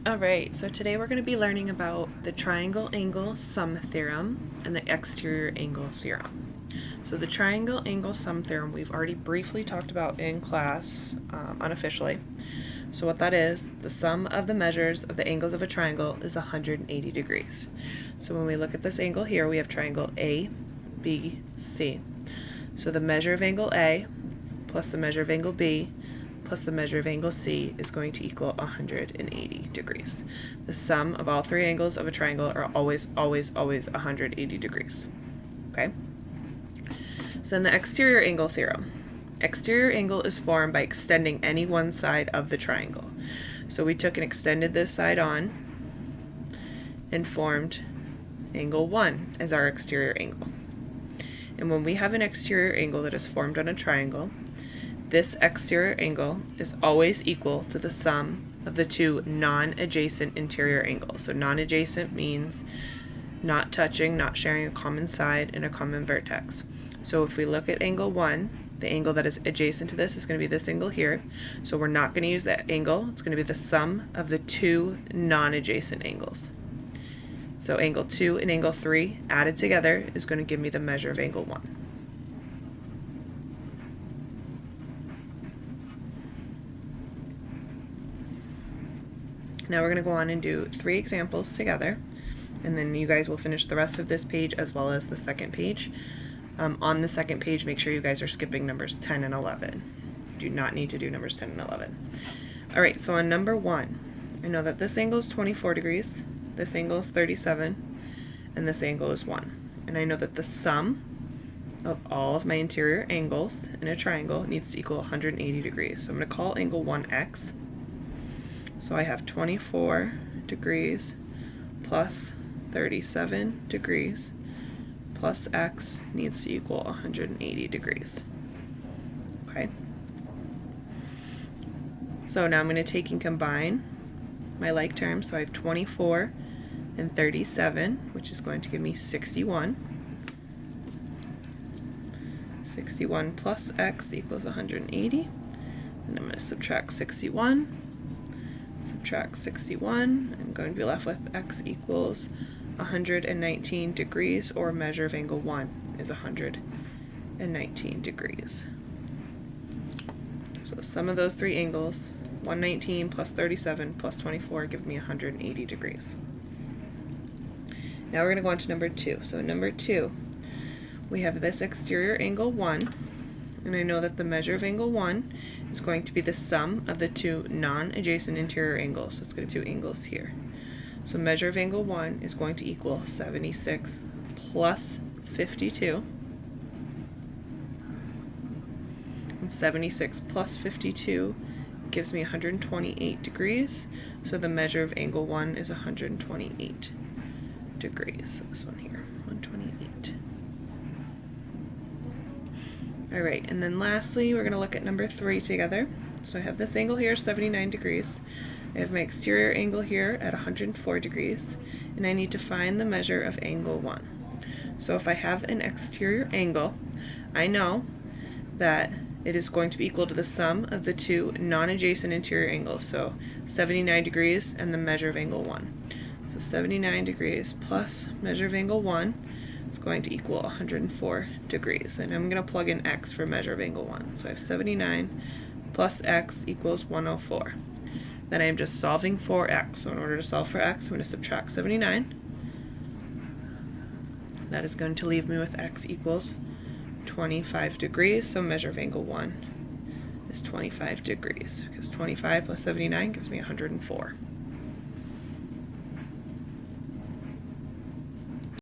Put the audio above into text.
Alright, so today we're going to be learning about the triangle angle sum theorem and the exterior angle theorem. So the triangle angle sum theorem we've already briefly talked about in class unofficially. So what that is, the sum of the measures of the angles of a triangle is 180 degrees. So when we look at this angle here, we have triangle A, B, C. So the measure of angle A plus the measure of angle B plus the measure of angle C is going to equal 180 degrees. The sum of all three angles of a triangle are always 180 degrees. Okay? So then the exterior angle theorem. Exterior angle is formed by extending any one side of the triangle. So we took and extended this side on and formed angle 1 as our exterior angle. And when we have an exterior angle that is formed on a triangle, this exterior angle is always equal to the sum of the two non-adjacent interior angles. So non-adjacent means not touching, not sharing a common side and a common vertex. So if we look at angle 1, the angle that is adjacent to this is going to be this angle here. So we're not going to use that angle. It's going to be the sum of the two non-adjacent angles. So angle 2 and angle 3 added together is going to give me the measure of angle 1. Now we're going to go on and do 3 examples together, and then you guys will finish the rest of this page as well as the second page. On the second page, make sure you guys are skipping numbers 10 and 11. You do not need to do numbers 10 and 11. Alright, so on number 1, I know that this angle is 24 degrees, this angle is 37, and this angle is 1. And I know that the sum of all of my interior angles in a triangle needs to equal 180 degrees. So I'm going to call angle 1 x. So I have 24 degrees plus 37 degrees plus x needs to equal 180 degrees. Okay. So now I'm going to take and combine my like terms. So I have 24 and 37, which is going to give me 61. 61 plus x equals 180. And I'm going to subtract 61. Subtract 61, I'm going to be left with x equals 119 degrees, or measure of angle 1 is 119 degrees. So the sum of those three angles, 119 plus 37 plus 24, give me 180 degrees. Now we're going to go on to number 2. So number 2, we have this exterior angle 1, and I know that the measure of angle 1 is going to be the sum of the two non-adjacent interior angles. So let's go to two angles here. So measure of angle 1 is going to equal 76 plus 52. And 76 plus 52 gives me 128 degrees. So the measure of angle 1 is 128 degrees. So this one here, 128. Alright, and then lastly, we're going to look at number 3 together. So I have this angle here, 79 degrees. I have my exterior angle here at 104 degrees, and I need to find the measure of angle 1. So if I have an exterior angle, I know that it is going to be equal to the sum of the two non-adjacent interior angles. So 79 degrees and the measure of angle 1. So 79 degrees plus measure of angle 1 is going to equal 104 degrees. And I'm going to plug in x for measure of angle 1. So I have 79 plus x equals 104. Then I am just solving for x. So in order to solve for x, I'm going to subtract 79. That is going to leave me with x equals 25 degrees. So measure of angle 1 is 25 degrees, because 25 plus 79 gives me 104.